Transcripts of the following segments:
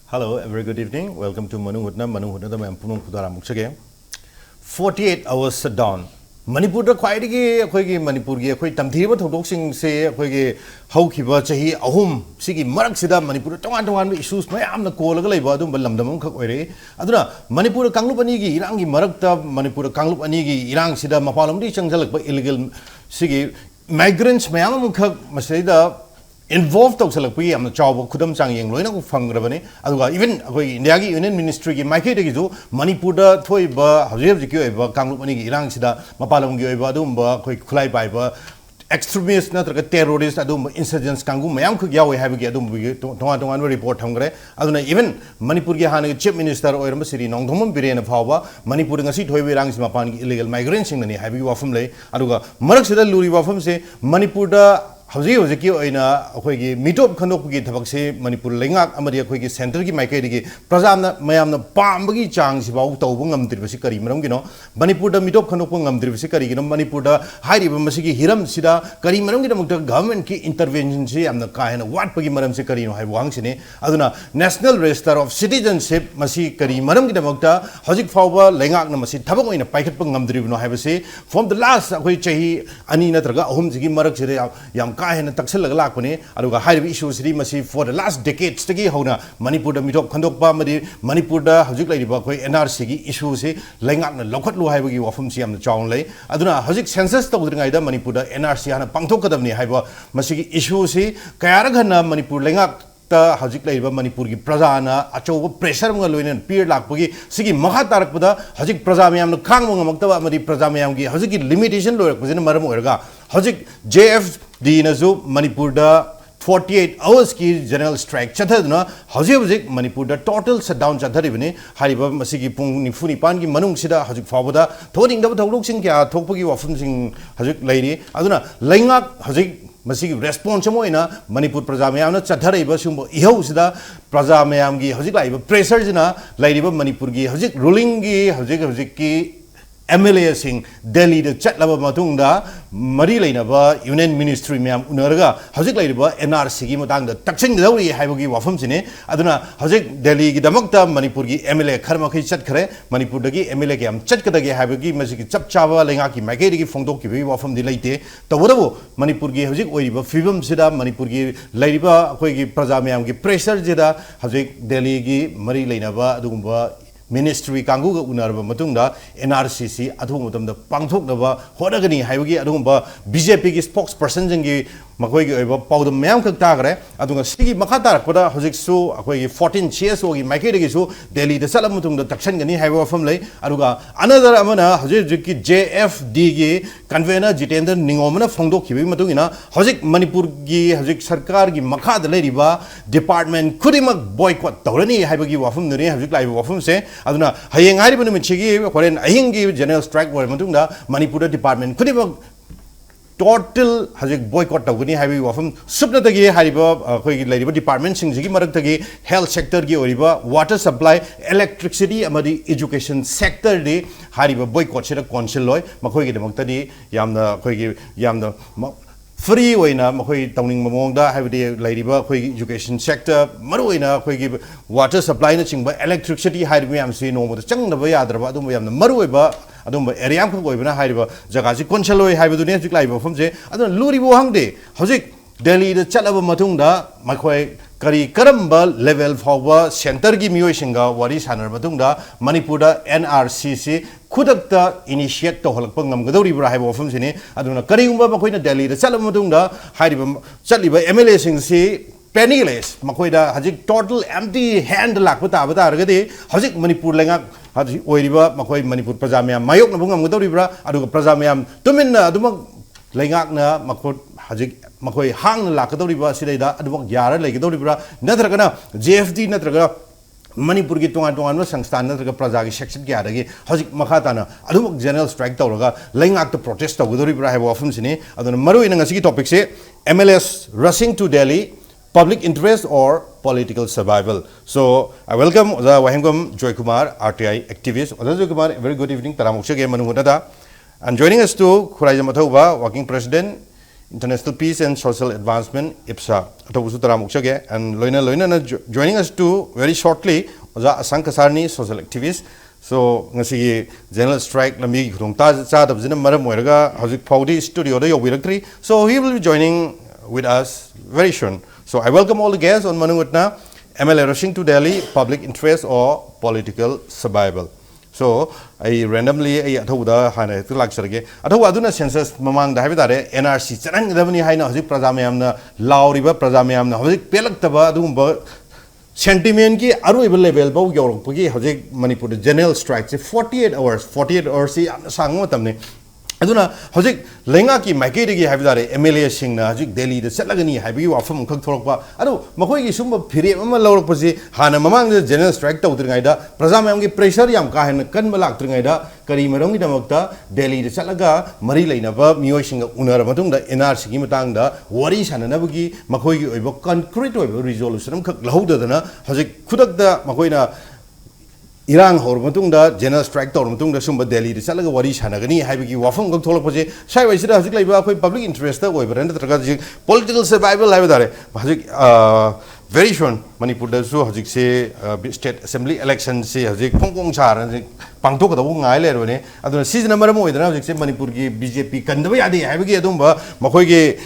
Hello, a very good evening. Welcome to Manu Hutna the Mampunum Kudara Muksage. 48 hours down. Manipur the Kwaigi, Manipur, Tamtiba to boxing say, Haukiba, Chahi, Ahum, Siki, Maraksida, Manipur, Tongan issues, my am the Kola Badum, Balamdam Kakwere. Aduna, Manipur Kangupanigi, Irangi Marakta, Manipur Kangupanigi, Irang Sida, Mapalam, Changal, illegal Sigi, migrants, Mayamaka, Maseda. Involved to select we am the job Kudam Sang Yang Loina Fangrabani, even India Union Ministry, Maketizu, Manipur, Toiba, Hazio, Kangupani, Iran Sida, Mapalam Badumba, Kulai Biber, extremists, not terrorists, Adum, insurgents, Kangu, Mayam Kuyawe have a Tongan report Hungary, Aduna, even Manipur Gahana, Chief Minister or City, Nongdom Biran of Hava, Manipur and City Rangs Mapan, illegal migrants in the heavy waffum lay, Aduga, Maraksida Luri Waffum say, Manipur. Howzy was a key in a Mitop Kanoki Tabakse, Manipur Linga, Amadia Quiki Center, Maikadi, Prazana, Mayam the Pambagi Changs about Tobungam Trivisikari, Marangino, Manipur the Mitop Kanopungam Trivisikari, Manipur the Heidi Masiki Hiram Sida, Karimarangam government key intervention, and the kind what Pagi Maram Sikari have Wangsine, Aduna, National Register of Citizenship, Masi Kari Marangitamokta, Hozik Fawa, Lenga Namasi, Tabako in a Paikapungam Drivno have a say, from the last Ahi Anina Traga, Homziki Marak Yam. And Taxel Lakuni, Aruga high issues Rimasi for the last decades. Tagi Hona, Manipur the Mitop Kandokpa, Manipur the Hajuk Bakwe, NRC issues, Langan, Lokat Luhavi of Siam the Chown Lay, Aduna Hazik census to Ida, Manipur the NRC and a Pangtokadamni Haiba, Masiki issues, Kayaragana, Manipur Langak. Hazik Laiba Manipuri Prazana, Acho pressure Maluin, Pier Lakpugi, Siki Mahatarakpada, Hazik Prazamiam, Kangmokta, Madi Prazamiamgi, Haziki limitation lower within Maramurga, Hazik JFD Nazu, Manipur 48 hours ki general strike Chatadna, Hazik Manipur total shutdown Chatarivini, Hariba Masiki Pung Nifuni Pangi, Manung Sida, Hazik Fawada, Toning the Toluxing, Topogi of Hazik Lady, Aduna, Langak, Hazik. Masih response mo ina Manipur Prajamayam na chathara iba sumbo ihaw sida Prajamayam gi hojik laiba pressure jina laiba Manipur gi hojik ruling gi hojik ki MLAs sing Delhi the chatlaba matungda mari lainaba Union Ministry mayam unarga hojik laiba NRC gi matang da taksin dauri haibogi wafam sine aduna hojik Delhi gi damakta Manipur gi MLA kharma khai chat khare Manipur dagi MLA gi am chat kadagi haibogi masigi chap chawa lenga ki maikeri gi phongdok ki wafam di laite tawrabo Manipur gi hojik oiba fibam sida Manipur gi laiba khoi gi praja mayam gi pressure jida hojik Delhi gi mari lainaba adugumba Ministry Kangu Unarba Matunda, NRCC, Atumum the Pangtok Nava, Hodagani, Haiwagi, Adumba, BJP spokesperson, Makoy, Powder Mamka Tagre, Adunga Siki Makata, Koda, Hosik 14 cheers, or Makedisu, Delhi, the Salamutum, the Taksangani, Haiwa family, Aduga, another Amana, Hosiki, JFD, Convener, Jitender, Ningomana, Fondo, Kiwi Matungina, Hosik Manipurgi, Hosik Sarkargi, Maka, the Ladiba, Department, Kudimak boycott, Taurani, Haibagi Wafum, the Havik Lai Wafum say, Aduna, Hayang Haribun Michigi, Korean Ahingi, General Strike, or Matunda, Manipur Department, Kudimak. Total Hazik boycott Taguni Havi Wafum, Subnatagi Hariba, Ladiba Department, Singzi Maratagi, Health Sector Gi Oriba, Water Supply, Electricity, Amadi Education Sector Di, Hariba boycott Shira Consuloy, Makogi Demoktadi, Yamna Kogi Yamna Free Wayna, Makoi Towning Mamonda, have the Ladiba, Education Sector, Maruina, Water Supply, Electricity, Haribiam, see no more the Chang the Vayadra, Adum, the Marueba. Adum area ko ibna haiba jagasi konchalo haiba dunia jik laiba famje adun luri bo hangde hozik Delhi the chalaba matungda makoi kari karamba level fawa center gi mioisinga wari sanar matungda Manipur da NRCC khudakta initiate to holakpa ngamgadori bra haiba famjini aduna kari umba makoi na Delhi the chalaba matungda haiba chaliba MLA sing si penniless makoida hajik total empty hand lakpata abata argade hajik Manipur lenga haji oiriba makoi Manipur Prajamayam mayok na bungam gadoribra aduga Prajamayam tuminna aduma lengak na makot hajik makoi hang lakadoriba sidaida aduma yara legadoribra natragana JFD natraga Manipur ki tongan sangstan natraga praja ki section ki adagi hajik makhatana aduma general strike tawraga lengak to protest tawgadoribra haiba wafum sini aduna maru ina ngasi ki topic se MLAs rushing to Delhi public interest or political survival. So I welcome the Wahengam Joy Kumar, RTI activist. Joy Kumar, very good evening. And joining us too, Khuraijamatauba, working president, International Peace and Social Advancement IPSA atawusu taramukchage and loina joining us too very shortly oja Asang Kasarni social activist so ngasi general strike lambi khudong ta cha dabjina maram oiraga hojik faudi studio da yobirakri so he will be joining with us very soon. So I welcome all the guests on Manungutna MLA rushing to Delhi public interest or political survival. So I randomly atawuda hana tulakserge atawu aduna census mamang da habitare NRC charang dabani haina hojik praja mayamna lauriba praja mayamna hojik pelaktaba adumba sentiment ki aruiba level bau yorokpagi hojik Manipur general strike 48 hours si sang matamne aduna hojik lenga ki maikei gi habidare MLA singna hojik Delhi da chatlagani habi wafam khak thorokpa adu makoi gi sumba phire ama lawrokpasi hana mamang general strike tawdringai da praja mayam gi pressure yam ka hen kan malak tringai da kari marom gi damakta Delhi da chatlaga mari leinaba miyoi singa unar matung da NRC gi matang da wari sanana gi makoi gi oibo concrete oibo resolution khak lahodadana hojik khudak da makoi na Irang hor matung da general strike tor matung da sumba Delhi da chalaga wari sanagani haibagi wafam gak tholok pose sai waisida hajik laiba khoi public interest da oiba renda traga ji political survival laiba dare hajik very soon Manipur da su hajik se state assembly election se hajik khongkong char pangtok da ngai le rone aduna season number mo idana hajik se Manipur gi BJP kandaba yadi haibagi adumba makhoi gi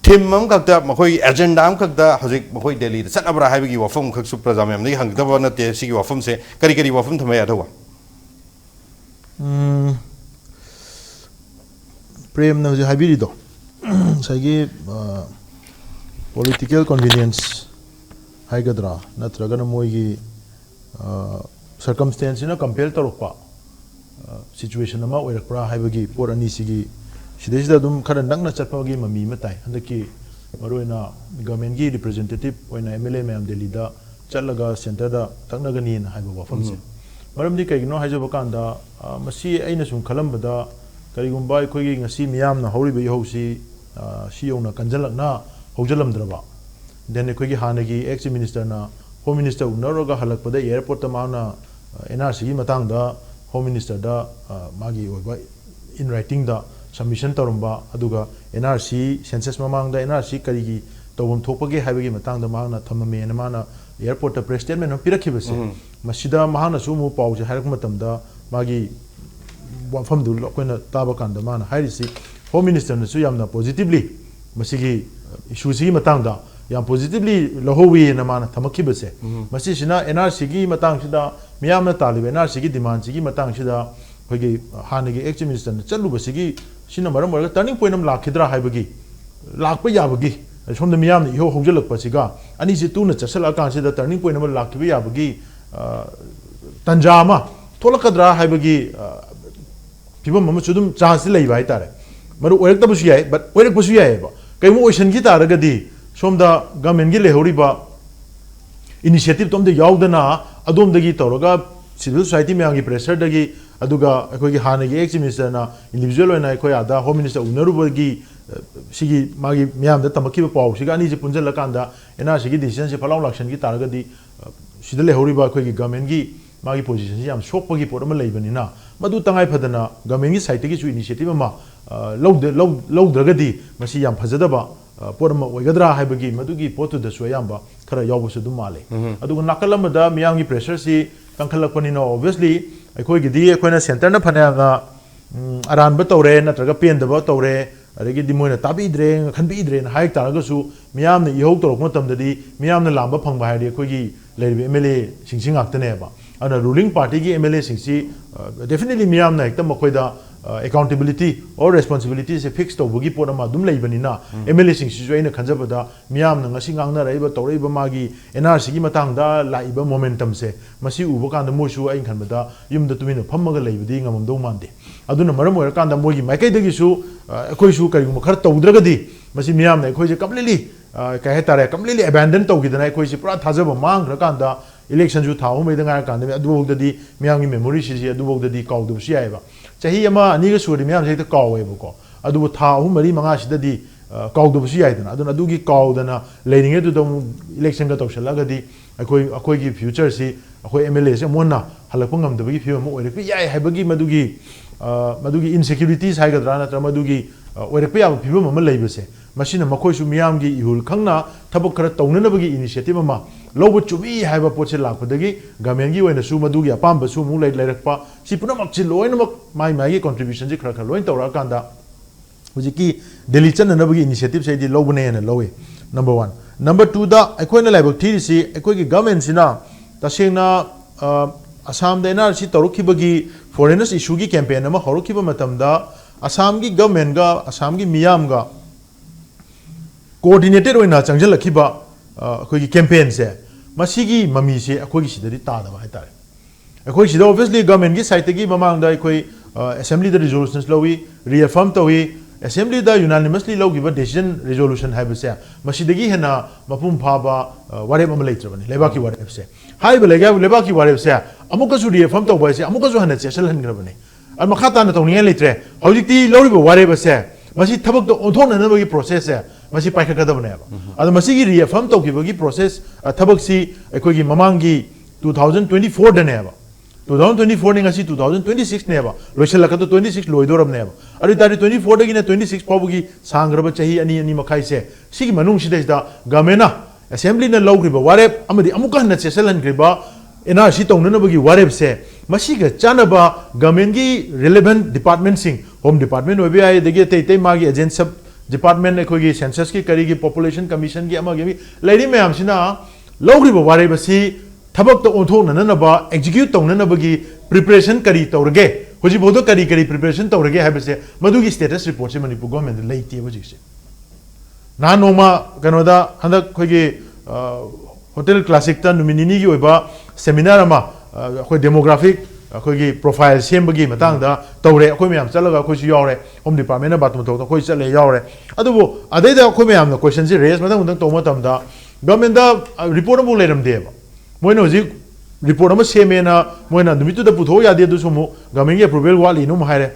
team mam kakta makhoi agenda am kakta hajik makhoi Delhi da chatabra haibagi wafam khak su prajam yam ni hangdaba na te sigi wafam se kari wafam thamai adawa prem na habiri do sagi political convenience haigadra natraga na moi gi circumstance na compare tarokpa situation ama oirakpra haibagi por ani sigi Sidesida dum khara nangna chatpagi mami matai handaki maroina government gi representative oina MLA mayam Delhi da chatlaga center da taknagani na haiba wafam se maramdi kaigno haijoba kanda masi aina sum khalambada karigumba khoi gi ngasi miyam na horiba yosi si yona kanjalakna haujalamdraba then khoi gi hanagi ex minister na home minister unaroga halakpada airport ta mauna NRC gi matang da home minister da magi oiba in writing da submission tarumba aduga NRC census mamang da NRC karigi tawum thopage haibagi matang da mahana thamame na mana airport ta press statement no pirakhibase masida mahana su mu pause hairak matam da magi wafam du koina taba kan da mana hairisi home minister na su yamna positively masigi issue si matang da yam positively lahowi na mana thamakhibase masi sina NRC gi matang sida miyamna talibe NRC gi demand si gi matang sida hoigi hanagi ex minister na chalu basigi sina maram wala turning point am lakhidra haibagi lakpa yabagi somda miyam ni ho hongjalak pasiga ani si tu na chasala kan si da turning point am lakhibi yabagi tanjama tholakadra haibagi pibam am chudum chance lei bai tare maru oirak ta busi yai but oirak busi yai ba kaimo ocean gi taragadi somda government gi lehori ba initiative tomde yaudana adomdagi tawraga civil society meyangi pressure dagi aduga akhoi hanagi ex minister na individual oina akhoi ada home minister unarugi sigi magi miyam da tamaki paw siga ani je punjal kanda ena sigi decision se phalau election gi taragadi sidale horiba akhoi gi government gi magi position yam shopagi porama leibani na madu tangai phadana government gi side gi chu initiative ma lawdragadi masi yam phajadaba porama oigadra haibagi madugi potu da su yamba khara yawbusu dum male aduga nakalamada miyam gi pressure si kangkhalakpani no obviously akhoi gi di akhoi na center na phana ga aran ba tawre natraga pen da ba tawre adagi di moina tabi dre khanbi dre na haik taraga su miyam na ihok torok matam da di miyam na lamba phangba hai akhoi gi lebi MLA singsing aktane ba ana ruling party gi MLA singsi definitely miyam na ekta makhoi da accountability or responsibility se fix to bugi pora ma dum leibani na MLA sing si joina khanjabada miyam na ngasi ngangna raiba tawreiba magi NRC gi matang da laiba momentum se masi ubo kan da mosu ain khanbada yumda tumina phammaga leibadi ngamam do mande aduna maram oira kan da mogi maikai dagi su akoi su kari mu khar tawdragadi masi miyam na akoi je completely kai hetare completely abandon tawgidana akoi si pura thajaba mang ra kan da election ju thaw mai da ngar kan da adubogdadi miyam gi memory si adubogdadi kawdu si aiba chahi ama ani ga suri miyam jekta kawe buko adubu tha hu mari manga sidadi kawdu busi yaidana aduna adugi kawdana leininge du dom election ga tawshala gadi akoi gi future si akoi MLA se monna halapung ngam dabagi phiwa mo oire yai haibagi madugi insecurities haigadra natra madugi ꯑꯣꯏꯔꯛꯄ ꯌꯥꯕ ꯐꯤꯕꯝ ꯑꯃ ꯂꯩꯕꯁꯦ ꯃꯁꯤꯅ ꯃꯈꯣꯏꯁꯨ ꯃꯤꯌꯥꯝꯒꯤ ꯏꯍꯨꯜ ꯈꯪꯅ ꯊꯕꯛ ꯈꯔ ꯇꯧꯅꯅꯕꯒꯤ ꯏꯅꯤꯁꯤꯌꯦꯇꯤꯕ ꯑꯃ ꯂꯧꯕ ꯆꯨꯝꯃꯤ ꯍꯥꯏꯕ ꯄꯣꯠꯁꯦ ꯂꯥꯛꯄꯗꯒꯤ ꯒꯚꯔꯟꯃꯦꯟꯠꯒꯤ ꯑꯣꯏꯅꯁꯨ ꯃꯗꯨꯒꯤ ꯑꯄꯥꯝꯕꯁꯨ ꯑꯃꯨꯛ ꯂꯩꯔꯛꯄ ꯁꯤ ꯄꯨꯝꯅꯃꯛꯁꯤ ꯂꯣꯏꯅꯃꯛ ꯃꯥꯒꯤ ꯀꯟꯇ꯭ꯔꯤꯕ꯭ꯌꯨꯁꯟꯁꯤ ꯈꯔ ꯈꯔ ꯂꯣꯏꯅ ꯇꯧꯔꯛꯑꯀꯥꯟꯗ ꯍꯧꯖꯤꯛꯀꯤ ꯗꯦꯜꯂꯤ ꯆꯠꯅꯅꯕꯒꯤ ꯏꯅꯤꯁꯤꯌꯦꯇꯤꯕꯁꯦ ꯑꯩꯗꯤ ꯂꯧꯕꯅꯦꯅ ꯂꯧꯏ ꯅꯝꯕꯔ 1 ꯅꯝꯕꯔ 2ꯗ ꯑꯩꯈꯣꯏꯅ ꯂꯥꯏꯕꯛ ꯊꯤꯔꯤꯁꯤ ꯑꯩꯈꯣꯏꯒꯤ ꯒꯚꯔꯟꯃꯦꯟꯠꯁꯤꯅ ꯇꯁꯦꯡꯅ ꯑꯁꯥꯝꯗ NRC ꯇꯧꯔꯛꯈꯤꯕꯒꯤ ꯐꯣꯔꯦꯅꯔꯁ ꯏꯁꯨꯒꯤ ꯀꯦꯝꯄꯦꯟ ꯑꯃ ꯍꯧꯔꯛꯈꯤꯕ ꯃꯇꯝꯗ ꯑꯁꯥꯝꯒꯤ ꯒꯚꯔꯟꯃꯦꯟꯠꯒ ꯑꯁꯥꯝꯒꯤ ꯃꯤꯌꯥꯝꯒ coordinated oina changjalakiba akhoi campaign se masigi mami se akhoi sidari tadaba haitare akhoi sida obviously government gi side gi mamang da akhoi assembly the resolutions lowi reaffirm tawi assembly da unanimously logiba decision resolution haibse masidagi hena mapum phaba warep am leitrabani lebaki warep se haiba lebaki warep se amuka su reaffirm tawba se amuka su hana chesal hangrabani al makhata na tawni leitre hojikti loriba warep se masi thabak do onthona na bagi process se masi paikakadabane aba masi gi reaffirm tawkibagi process thabak si akhoi gi mamangi 2024 da ne aba 2024 ne ngasi 2026 ne aba loisalaka to 26 loidorab ne aba ari tari 24 dagi na 26 pawgi sangraba chahi ani ani makhai se sigi manung sidai da gamena assembly na logriba warep amadi amuka na chesalan griba NRC tongna bagi warep se masiga chanaba government gi relevant department sing home department obi ai degi te magi agent sub department ekoi gi census ki kari gi population commission gi amagi lairi mayam sina logriba warep si thabak to onthok na ba execute tongna na bagi preparation kari tawrage hoji bodo kari preparation tawrage habse madugi status report se Manipur government leite hoji se na noma kanoda handa khoi gi hotel classic ta numinini gi oiba seminar ama khoi demographic khoi gi profile sembagi matang da tawre khoi myam chalaga khoi su yawre home department na batum to khoi chale yawre adubu adai da khoi myam na question si raise matang undang toma tam da government da report mu leram deba moina hoji report ama semena moina dumitu da putho ya de du sumu government gi approval wali no haire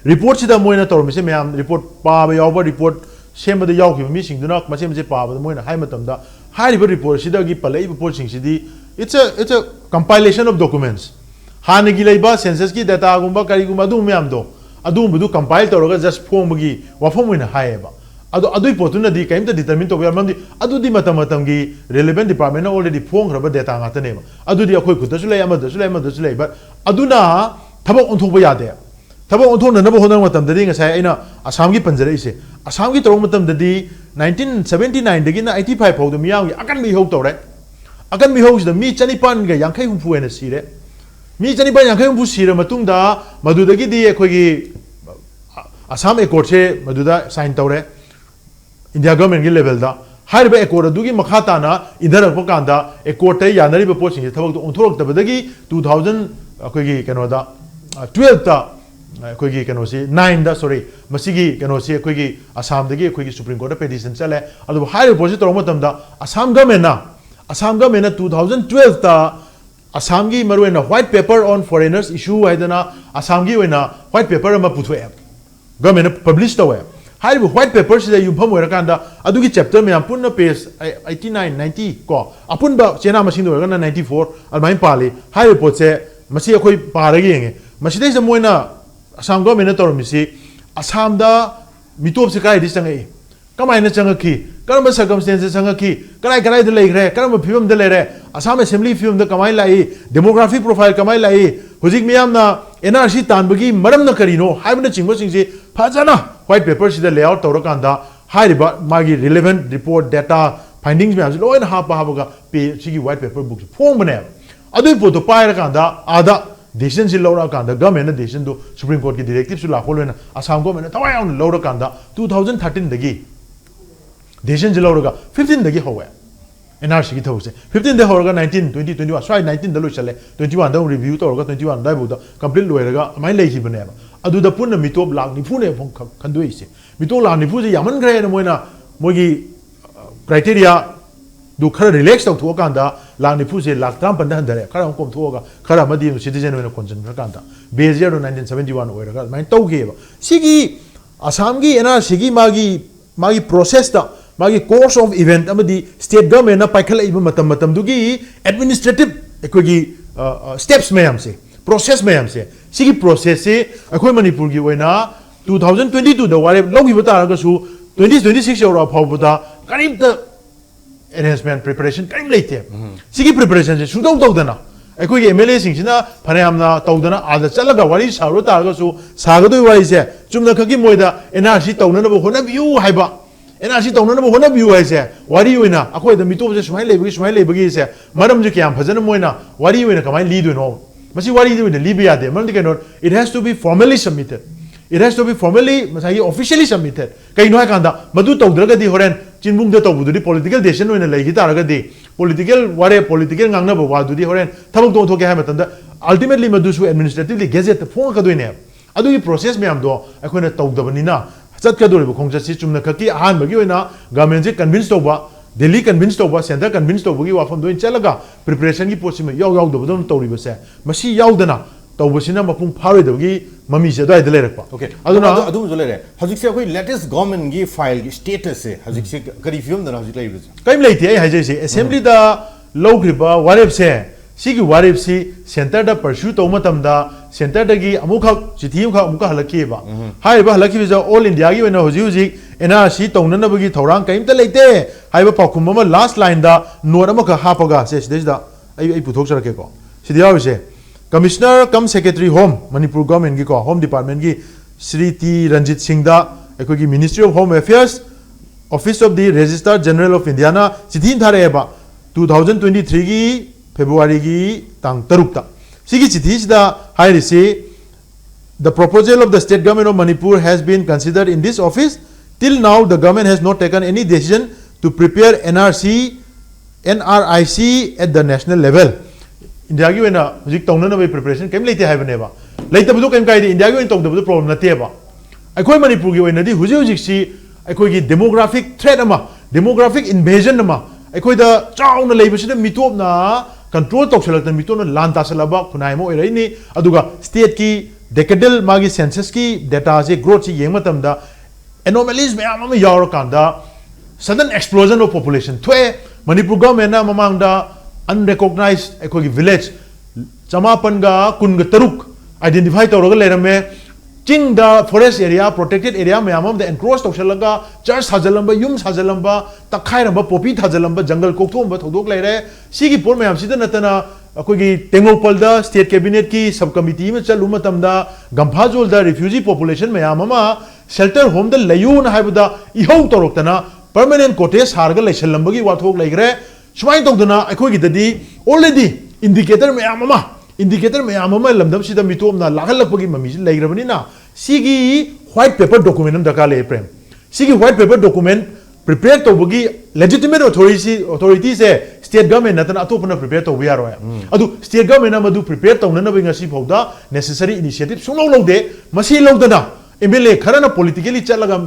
report sida moina tormise myam report pa ba yawa report sema da yaw ki mi sing duna ma sem je pa ba moina hai matam da hai report sida gi palai report sing sidi it's a compilation of documents hana gi leiba census ki data gumba kari gumba du myam do adu bu compile toroga just form gi wafom moina hai ba adui potuna di kaimta determine to yar mandi adu di matam gi relevant department already phong raba data ngata ne adu di akhoi khuta su lei ama da su lei but aduna thabak onthok ba yade thabak onthok na ba honang matam da ringa sai aina asam gi panjare ise asam gi torong matam da di 1979 dagi na 85 phau da miyang gi akan mi hok tore akan mi hok da mi chanipan ga yankhai humpu ena sire mi chanipan yankhai humpu sire matung da madu dagi di akhoi gi asam accord se madu da sign tore India government level da haiba accord adugi makhata na idhar pakanda accord tai yanari ba posing thabak onthorok tabadagi 2000 akoigi kano da 12 ta akoigi kano si 9 da sorry masigi kano si akoigi Assam dagi akoigi Supreme Court petition chale adu haiba posi torong matam da Assam government na 2012 ta Assam gi maruena white paper on foreigners issue haidana Assam gi wena white paper ma puthoe government publish tawe haibu white paper sida yumpham oirakanda adugi chapter meyam punna page 89 90 ko apun ba chena masing do na 94 almain pali haibu potse masi akhoi paragi yenge masi dei moina Assam government na tormisi Assam da mitop se kai disangai kamai na changaki karamba circumstances changaki karai de leigre karamba phibam de leire Assam assembly phibam da kamai lai demography profile kamai lai hojik miyam na NRC tanbagi maram na karino haibna chingbo singsi fajana white paper sida layout tawrakanda haiba magi relevant report data findings me loina habaga pe sigi white paper book form bane adu poto paira kanda ada decision si lora kanda government na decision do Supreme Court ki directive su la follow na Assam government na tawai on lora kanda 2013 dagi decision si lora 15 dagi howe NRC ki those 15 de horga 19 20 21 sorry 19 da lo chale 21 da review tawra 21 dai bu da complete loiraga amai lei hi bane ba adu da punna mitop lang ni phune phong khandoi se mitop lang ni phu je yaman gre na moina mogi criteria du khara relax taw thu kan da lang ni phu je lak tam pan da handare khara kom thu ga khara madi citizen wena concern kan da bezier 1971 oiraga mai taw ge ba sigi Assam gi NRC gi magi process da magi course of event amadi state government na paikhala iba matam dugi administrative ekogi steps mayam se process mayam se sigi process se akhoi Manipur gi oina 2022 दा वारे लौगी बता रगा सु 2026 यौरा फावबदा करीब the enhancement preparation करीब लेते सिगी preparation से सुदौ तौदना अखोई MLA सिंगसिना फरेयामना तौदना आदा चलगा वारी सारो तारगा सु सागदोय वारी से चुमना खगी मोयदा NRC तौननबो होनबियु हाइबा NRC तौननबो होनबियु हाइसे वारी ओइना अखोई द मिटो से सुमाय लेबगी से मरम जे क्याम फजन मोयना वारी ओइना कमाय लीदोनो मसी वारी ओइना लीबे यादे मरम दे केनो it has to be formally submitted it has to be formally masai officially submitted kaino ha kanda madu tawdraga di horen chinbung de tawbudu di political decision oina leigi taraga di political ware political ngangna ba wadu di horen thabuk dong thoke ha matanda ultimately madu su administratively gazette phone ka doine adu gi process me am do akoina tawdabani na chat ka dori ba khongja si chumna khaki ahan bagi oina government je convince tawba Delhi convinced over, center convinced over, you are from doing Chelaga, preparation gi possible, yaw yaw do don tawri ba se masi yaw dana तौबसिना मपुंग फारोदगी ममी से दय लेरपा okay अदुना अदुम जो लेरे हजिक से कोई लेटेस्ट गवर्नमेंट की फाइल की स्टेटस से हजिक से करी फिल्म दना हजिक लाइब कइम लेते है हजे से असेंबली दा लौग्रिबा वारेब से सिगी वारेब सी सेंटर दा परस्यू तौ मतम दा सेंटर दगी अमुख चिथि अमुख अमुख हलकीबा हाइबा हलकी जो ऑल इंडिया की वना हजि हजि एनआरसी तौननबगी थौरांग कइम त लेते हाइबा पाखुम म लास्ट लाइन दा नोट अमुख हापगा से सिदा आई पुथोक सरके को सिदिया से Commissioner cum Secretary Home Manipur government ki ko Home Department ki Sri T Ranjit Singh da ekoi ki Ministry of Home Affairs Office of the Registrar General of India na chithin thare ba 2023 ki February ki tang taruk ta sigi chithi sida hai risi the proposal of the state government of Manipur has been considered in this office till now the government has not taken any decision to prepare NRIC at the national level India की vena जिक तौन न preparation कम लेते हैं बनेबा लेते बदो कम कायदे India की वेन तौन बदो प्रॉब्लम नते बा अखोई मणिपुर की वेना दी हुजे हुजिक सी अखोई की डेमोग्राफिक थ्रेट अमा डेमोग्राफिक इन्वेजन अमा अखोई दा चाउ न लेबसिद मिटोब ना कंट्रोल तौसलक मिटो न लान तासलबा खुनाय मो एरैनी अदुगा स्टेट की डेकेडल मागी सेंसस की डेटा से ग्रोथ से येंग मतम दा एनोमलीज मयाम अमा यावर कांदा सडन एक्सप्लोजन ऑफ पॉपुलेशन थ्वे मणिपुर गवर्नमेंट ना ममांग दा unrecognized एकोगी village चमापनगा कुनगा तरुक identify तौरगा लेरमे चिंग दा forest area protected area मयामम दा encroach तौसलगा church साजलंबा युम साजलंबा तखाइरंबा पोपी थाजलंबा जंगल कोकथोंबा थौदोक लेरे सिगी पोर मयाम सिदा नतना अकोगी तेंगोपल दा स्टेट कैबिनेट की सब कमिटी में चलु मतमदा गंफाजोल दा रिफ्यूजी पॉपुलेशन मयाममा शेल्टर होम दा लयु न हाइबदा इहौ तौरक्तना permanent cottage हारगा लेसलंबगी वाथोक लेगरे सुमाय तौदना अखोगी ददी ऑलरेडी इंडिकेटर में आममा लमदम सिदा मिटोमना लागलपगी ममी लेग्रबनिना सिगी व्हाइट पेपर डॉक्यूमेंट दरकार ले प्रेम सिगी व्हाइट पेपर डॉक्यूमेंट प्रिपेयर तौबगी लेजिटिमेट अथॉरिटी से स्टेट गवर्नमेंट नतन अतोपना प्रिपेयर तौबि यारोय अदु स्टेट गवर्नमेंट मदु प्रिपेयर तौननबि ngasi फौदा नेसेसरी इनिशिएटिव सुनो लौदे मसी लौदना एमएलए खरना पॉलिटिकली चलगा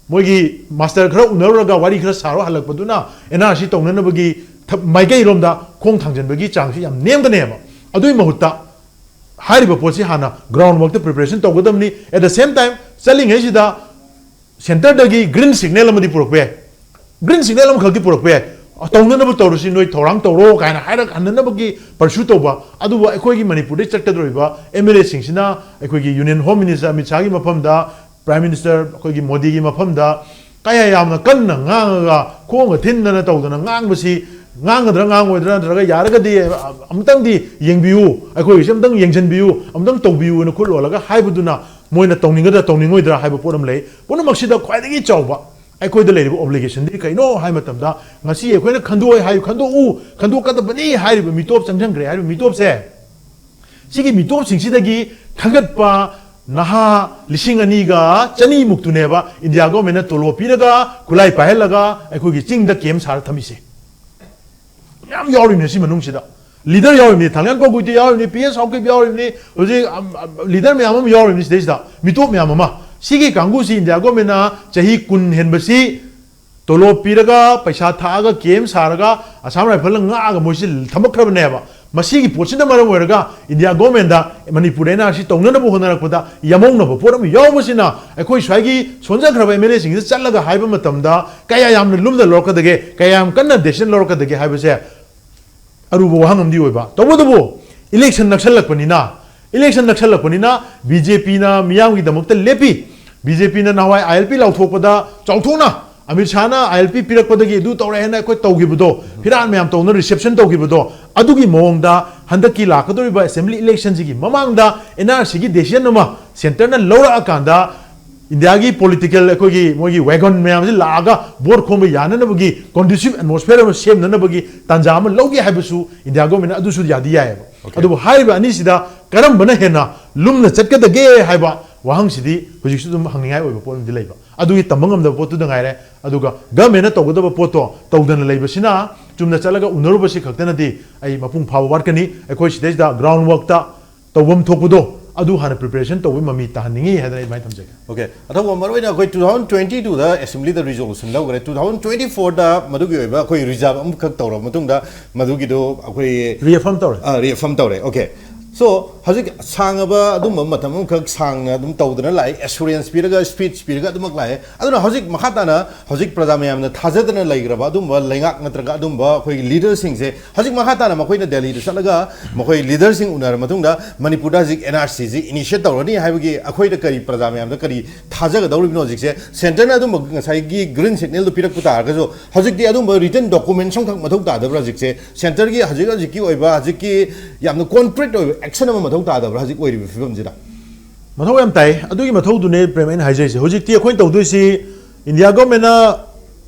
मोगी मास्टर खरा उनरगा वारी खरा सारो हलकपदुना एनआरसी तौननबगी माइकै रोमदा खोंग थांजनबगी चांगसि याम नेमदनेबा अदुई महुत्ता हारिबा पोछि हाना ग्राउंड वर्क प्रिपरेशन तौगदमनी एट द सेम टाइम चलिंग हेसिदा सेंटर दगी ग्रीन सिग्नल अमदि पुरकबे ग्रीन सिग्नल अम खलति पुरकबे तौननबु तौरसि नोय थौरांग तौरो कायना हायरक हननबगी परसु तौबा अदुबा अखोयगी मणिपुरदि चट्टदरोइबा एमएलए सिंगसिना अखोयगी यूनियन होम मिनिस्टर अमित शाहगी मफमदा प्राइम मिनिस्टर अखोयगी मोदी की मफमदा काया यामना कन्ना ngangaga खोंग थिनना तौदना ngangbसी ngangadra ngangoidra ndraga yaragadi amtangdi yengbiu अखोयगी समतंग यंगजनबिउ amtang तौबिउ न खुलोलगा हाइबदुना मोइना तौनिंगदा तौनिंगोइद्रा हाइब पोरम लै पुनमक्सिदा ख्वाइदगी चौबा अखोयद लेरिबो ऑब्लिगेशन दि कइनो हाइ मतमदा ngasi अखोयना खंदोय हाइ खंदो कदबनी हाइरिबो मिटोप चंगजंग्रे हाइरिबो मिटोप से सिगी मिटोप सिंगसिदगी खगतपा नहा लिसिंग अनीगा चनी मुक्तुनेबा इंडिया गवर्नमेंट तोलो पीरगा खुलाई पाहेलगा अखोगी चिंग द केम सार थमिसे याम यावरिने सि मनुंगसिदा लीडर यावरिने थांगन को गुति यावरिने पीएस हाउके यावरिने होजे लीडर में आमम यावरिने सिदेसदा मिटोप में आममा सिगी कांगुसी इंडिया गवर्नमेंट चाही कुन हेनबसी तोलो पीरगा पैसा थागा केम सारगा असम राइफल ngaga मोइसि थमखरबनेबा मसीगी पोचिना मरम ओरगा इंडिया गवर्नमेंट दा मणिपुर एनआरसी तौननबो होनरकपदा यमौनबो पोरम यावबसिना अखोय स्वाइगी सोनजखरबा एमएलए सिंग चलगा हाइबा मतमदा कया यामन लुमदा लोरकदगे कया याम कन्ना देशन लोरकदगे हाइबसे अरुबो वहांगमदी ओइबा तबोदबो इलेक्शन नक्सलकपनिना बीजेपी ना मियामगी दमकता लेपी BJP na nawai ILP lauthokpada chauthona Amit Shah na ILP pirakpadagi du tawre hena koi tawgibudo phiran mayam tawna reception tawgibudo adugi mongda handaki lakadoriba assembly election gi mamangda NRC gi decision nama center na lora akanda India ki political kogi mogi wagon mayam ji laga board khomba yana na bagi conducive atmosphere ma same na bagi tanjam logi haibusu India government adusu yadi ya adu haiba ani sida karam bana hena lumna chatkada ge haiba wahang sidi hujik dum hangningai oiba polum dilaiba adugi tambangam da potu da ngaire aduga government to godaba poto tawdana leiba sina chumna chalaga unaruba si khaktana di ai mapung phawa warkani ekoi stage da ground work ta tawbam thokpudo adu hana preparation to mami ta haningi hadai mai thamjega okay athawa marwaina koi 2022 da assembly da resolution lawgre 2024 da madugi oiba koi reserve am khak tawra matungda madugi do koi reaffirm tawre okay so hazik sangaba adum matam khak sang adum tawdana lai assurance piraga speech piraga adum lai aduna hazik makhatana hazik praja mayam na thajadana laigraba adum laingak natraga adum koi leader sing se hazik makhatana makoi na delhi salaga makoi leader sing unar matungda manipur da zik NRC ji initiate tawrani haibagi akoi da kari praja mayam da kari thajaga dawribino zik se center na adum ngasai gi green signal do pirak puta ga jo hazik di adum written document song thak mathok ta da zik se center gi hazik ki oiba hazik ki yamna concrete action ama mathau ta da hazik oi ri film jida mathau yam tai adugi mathau du ne prem en haijai se hojik ti khoi tawdu si India government na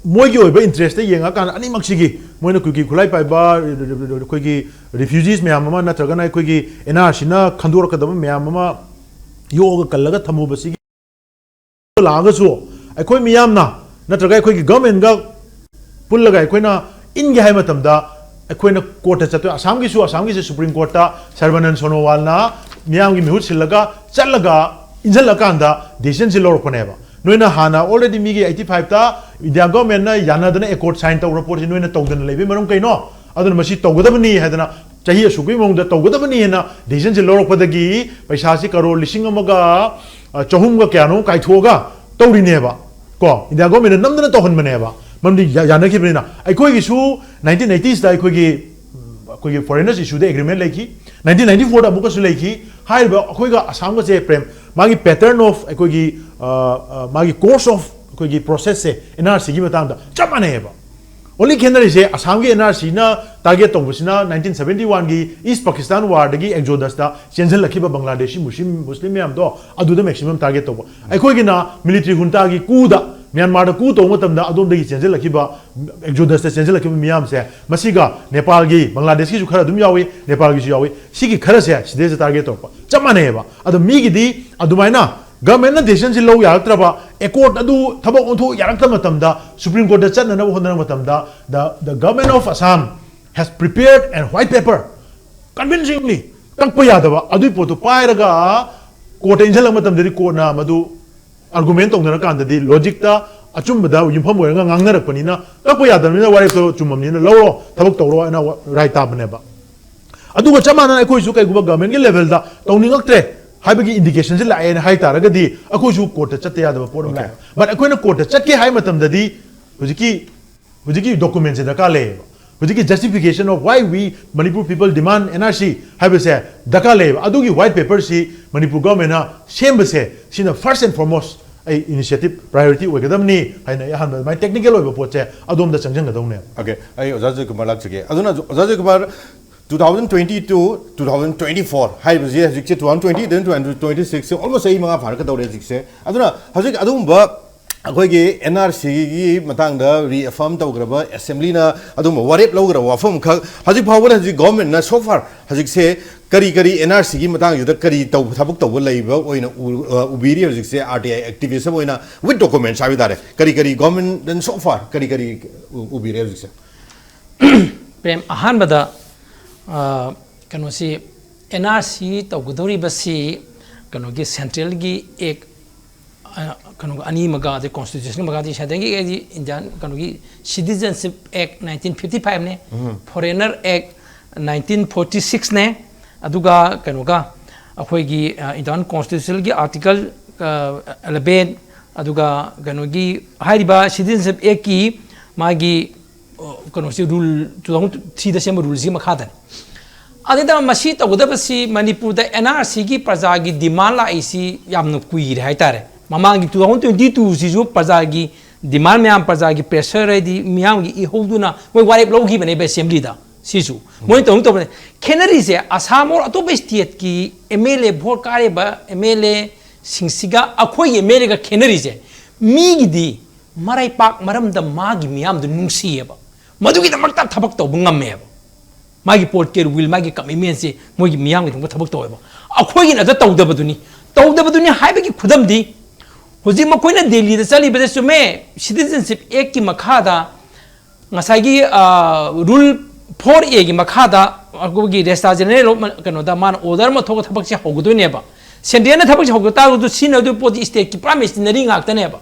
moi gi oiba interest yenga kan ani maksi gi moina ku gi khulai pai ba koi gi refugees me amma na traga na koi gi NRC na khandor ka da me amma yoga kallaga thamu basi gi la ga so ai koi miyam na traga koi gi government ga pullaga koi na in gi hai matam da अखोइना court चतो असम की supreme court सर्वनंद Sonowal ना मियाम की मिहुत सिलगा चलगा इंजल लकांदा decision से लौरपनेबा नोइना हाना already मीगी 85 ता India government ना यानादना accord sign तौ report से नोइना तौदन लेबे मरम कइनो अदन मसी तौगदबनी हैदना चाहि असुगि मोंग दा तौगदबनी हैना डिसीजन से लौरपदगी पैसा से करोड़ लिसिंग अमगा चहुमगा क्यानो काइथोगा तौरिनेबा को इंडिया गवर्नमेंट नमदना तौहनमनेबा ममदी यानखिबनिना अखोइगिसु 1980s दा अखोइगी foreigners issue दे agreement लेखि 1994 दा मुकसु लेखि हाइबा अखोइगा असम गे प्रेम मागी पैटर्न ऑफ अखोइगी मागी कोर्स ऑफ अखोइगी प्रोसेस से NRC गी मतंग दा चमानेबा ओनली केंद्र से असम गे NRC ना टारगेट तोबसिना 1971 गी ईस्ट पाकिस्तान वार दगी एक्सोडस दा चेंजल लखिबा बांग्लादेशी मुस्लिम मैम दो अदुदा मैक्सिमम टारगेट तोबो अखोइगी ना मिलिट्री हुंटा गी कूदा म्यांमार कू तो अदोम चेंजल एक्सोडस चेंजल मियाम से नेपाल की बांग्लादेश की खर नेपाल की खर से सिदे टारगेट तौर चप मानेब अद मीगी गवर्नमेंट डिसीजन से लौ यारब एकॉर्ड थब ओंथो यारक्तम सुप्रीम कोर्ट चलना होना the government of Assam has prepared and white paper convincingly तक Yadav अदुई पोतो पायरगा court इंजल कोर्टना Madhu argument tongna kan da di logic ta achum da yumpham oiranga ngangna rakpanina takpo yadamina wari to chumamnina lawro thabak tawro ana right ta bane ba aduga chamana akoi su kai guba government ge level da tawningaktre haibagi indication se lae hai taraga di akoi su court chatte yadaba podam la but akoi na court chatke hai matam da di hujiki document se da ka le hujiki justification of why we Manipur people demand NRC have se daka le adugi white paper si Manipur government na same se sina first and foremost ai initiative priority oigadam ni haina ya han my technical oiba poche adom da changjang gadong ne okay ai ojaje kumar lakchige aduna ojaje kumar 2022 2024 hai bji hajik 2020 then 2026 almost ai manga phar ka dawre hajik se aduna hajik adum ba अखोइगे NRC की मतंग दा reaffirm तौग्रबा assembly ना अदुम वारेप लौग्र वाफम ख हजिक फावल हजिक government ना so far हजिक से करी NRC की मतंग युद्ध करी तौ थबक तौ लइबा ओइना उबिरी हजिक से RTI activism ओइना with documents आबि दारे करी गवर्नमेंट then so far करी उबिरी हजिक से प्रेम अहान बदा कनोसी NRC तौगदोरी बसी कनोगे सेंट्रल की एक कनो अनी मगा दे कॉन्स्टिट्यूशन मगा दी शादेंगी एजी इंडियन कनो की सिटीजनशिप एक्ट 1955 ने फॉरेनर एक्ट 1946 ने अदुगा कनो का अखोई इंडियन कॉन्स्टिट्यूशन की आर्टिकल 11 अदुगा कनो की हाइबा सिटीजनशिप एक्ट की मागी कनो से रूल 2003 दा सेम रूल सी मखादन अदेदा मसी तगदबसी मणिपुर दा NRC की प्रजा की demand लाइसी यामनो कुइर हाइतारे Mamangi 2022 sisu Pazagi, demand Miam Pazagi, pressure, the Miami Hoduna, when what blow given a assembly da. Sisu. Mointon to Kennedy, Asamo, Atobestiet ki, MLA, Borkariba, MLA, Singsiga, Akoi, America, Kennedy. Migdi, Marai Park, Madam the Magi Miam, the Nunsieba. Maduki the Marta Tabacto, Bungameb. Magi Porker will Magi come immense, Mogi Miam with Tabacto. Akoi in a Tawdabaduni. Tawdabaduni, Hibaki Kudamdi. Huzimakoina daily, the Sally Bedesume, citizenship Eki Makada, Nasagi rule. Por egi makada agogi resta general kano da man order ma thok thabak se hogu ne ba sendiana thabak se hogu ta du sino du podi state ki promise na ring ak ta ne ba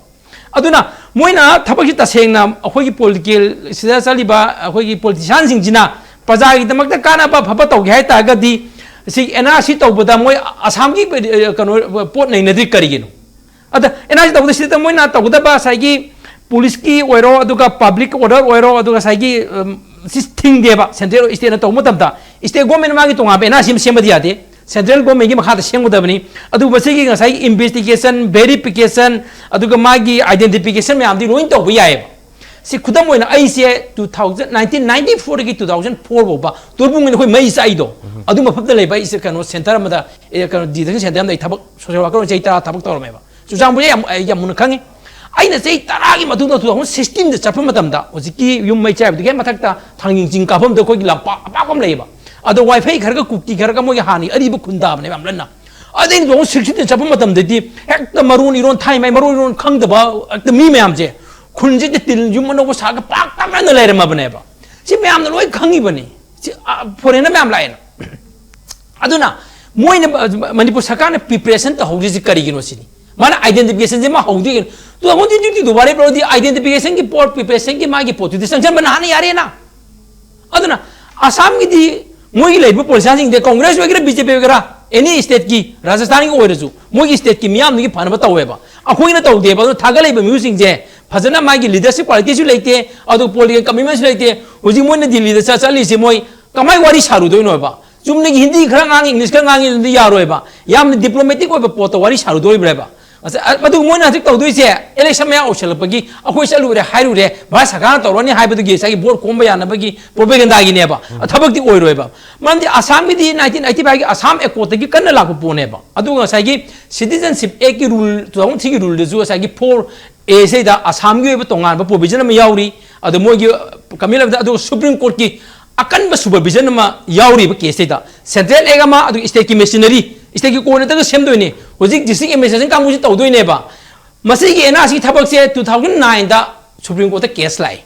aduna moina thabak si ta sengna akhoi ki political sida sali ba akhoi ki politician sing jina praja gi damak ta kana ba phaba tau ge ta ga di si NRC tau bada moi asam ki kano pot nei na di kari gino ada NRC tau da si ta moina tau da ba sai ki police ki oiro aduga public order oiro aduga sai ki thing deba central state na to mutamta state government ma gi tonga be na sim semadi ade central government gi makha semu dabani adu base gi ngasai investigation verification adu ga magi identification me amdi loin to bu yae si khudam oina ai se 1994 gi 2004 bo ba torbung ni khoi mai sai do adu ma phab lei ba is kano center ma da kano di center ma thabak social worker cheita thabak to me ba su jang bu ya mun khangi aina sei taragi maduna tu hon system de chapam matamda ojiki yum mai chai de mathakta thanging jing kapam de kogi lampa apam leiba ado wifi khar ga kuki khar ga mo hani ari bu khunda bane bam lanna adin do system de chapam matam de di hek marun iron thai mai marun iron khang da ba ek mi mayam je khunji de til yum no ko sa ga pak tak na le ma bane ba si mayam no loi khangi bane si foreigner mayam laina aduna moina manipur sakana preparation ta hoji kari gino sini mana identification je ma hodi तो हम जो दोबारा प्रोदी identification की port preparation की मागी port दी संख्या बनाने यार है ना अदना आसाम की दी मोगी लाइफ पॉलिसियां सिंह दे कांग्रेस वगैरह बीजेपी वगैरह एनी स्टेट की राजस्थान की ओरजु मोगी स्टेट की मियाम की फान बताओ है बा अखोई ना तो दे बा थागा लाइफ म्यूजिक जे फजना मागी लीडरशिप क्वालिटी जो लेते अदो पॉलिटिकल कमिटमेंट लेते उजी मोने दी लीडरशिप चली से मोई कमाई वारी सारू दो नो बा जुमने की हिंदी खरा ngang इंग्लिश खरा ngang यारो है बा याम डिप्लोमेटिक ओय बा पोतो वारी सारू दो बा मधु मोना हजिक तौदुइसे इलेक्शन में औसलपगी अखोई चलुरे हाइरुरे भा सगान तौरनी हाइबदुगी सागी बोर्ड कोंबा यानबगी प्रोपेगेंडा गिनेबा थबकति ओइरोयबा मरमदि आसाम गी 1985 गी आसाम एकोटगी कन्न लागु पोनेबा अदुगा सागी सिटीजनशिप एक की रूल 2003 की रूल दजु सागी 4 ए से दा आसाम गी ओइबा तोंगान बा प्रोविजन में याउरी अदु मोगी कमिला अदु सुप्रीम कोर्ट की अकन बा सुपरविजन में याउरी बा केस दा सेंट्रल एगमा अदु स्टेट की मशीनरी स्टेट की कोने तक सेम दोइने होजिक डिस्ट्रिक्ट एडमिनिस्ट्रेशन कामुजी तौदोइनेबा मसिगी एनआरसी थबक से 2009 दा सुप्रीम कोर्ट केस लाई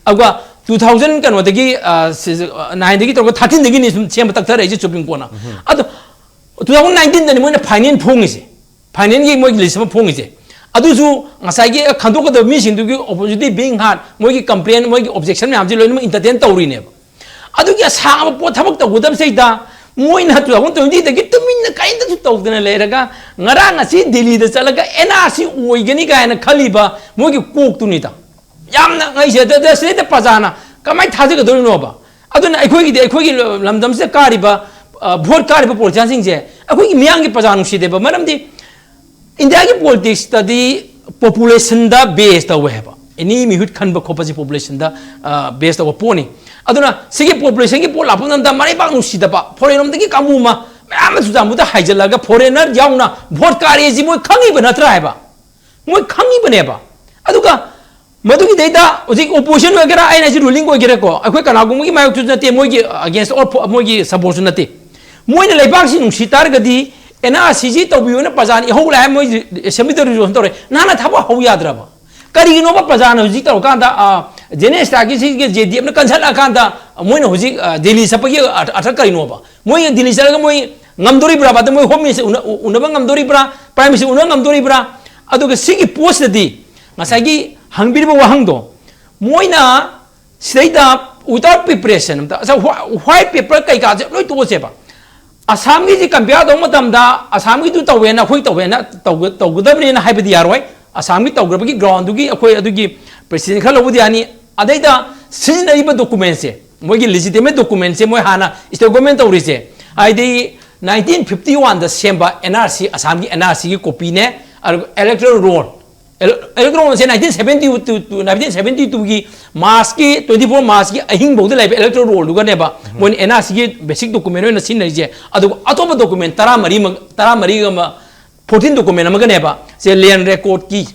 अगवा 2000 कनो दगी 9 दगी तो 13 दगी नि सेम तक थरे सुप्रीम कोर्ट ना अदो 2019 दनि मोने फाइनेंस फोंगिसे फाइनेंस की मोगी लिस्ट में फोंगिसे अदुजु ngसागी खंदोक द मी सिंदुगी ऑपोजिट बिंग हार्ड मोगी कंप्लेन मोगी ऑब्जेक्शन में हमजे लोइम इंटरटेन तौरिनेबा अदुगी असाम पो थबक तौगदम सेदा मोइना 2020 दगी तुमिन काइंद सु तौदना लेरगा ngarang asi दिल्ली द चलगा एनआरसी ओइगनी गायना खलिबा मोगी कोक तुनिता यामना ngai द से द पजाना कमाई थाजग दोइनोबा अदुना अखोगी दे अखोगी लमदम से कारिबा भोट कारिबा पॉलिटिशियन सिंग जे अखोगी मियांग की पजानु सिदेबा मरमदि इंडिया की पॉलिटिक्स तदी पॉपुलेशन दा बेस दा वेबा एनी मिहुत खनबा खोपजी पॉपुलेशन दा बेस दा पोनी अदुना सिगे पॉपुलेशन की पोल लापन दा मारे बांग सिदबा फॉरेन दगी कामुमा मैम सुजामुदा हाइजलगा फॉरेनर याउना वोट कार्य जी मोय खंगी बनत्रा हैबा मोय खंगी बनेबा अदुगा मधुगी देता उजिक ओपोजिशन वगैरह आइना जी रूलिंग वगैरह को अखोय कनागुमगी मायक चु नते मोयगी अगेंस्ट और मोयगी सपोर्ट नते मोयने लेबाक सि नुसी तारगदी एनआरसी जी तौबियोने पजान इहौला मोय असेंबली रिजोन तोरे नाना थाबा हौ याद्राबा करिगिनोबा पजान हुजी तौकांदा जेने स्टागी सी जेडीएफ ने कंसल अकांदा मोयने हुजी दिल्ली सपगी अठक करिनोबा मोय दिल्ली चलगा मोय ngamdori bra ba moy home minister unaba ngamdori bra prime minister unaba ngamdori bra aduga sigi post di ngasagi hangbirba wahangdo moina seida without preparation so white paper kai ka loi to se ba asam gi ji compare do matam da asam gi tu tawena khoi tawena tawgudabni na haibadi yaroi asam gi tawgrabagi ground du gi akhoi adugi president khala budi ani adaida sinaiba document se moy gi legitimate document se moy hana state government tawri se aidei 1951 द सेंबा NRC Assam की NRC की copy ने electoral roll electoral से 1972 की मार्च की 24 मार्च की अहिंग बहुत लाइव electoral roll दुगा नेबा मोन NRC की basic document में नसीन नहीं जे अदुग अतोप document तरा मरी 14 document अमग नेबा से land record की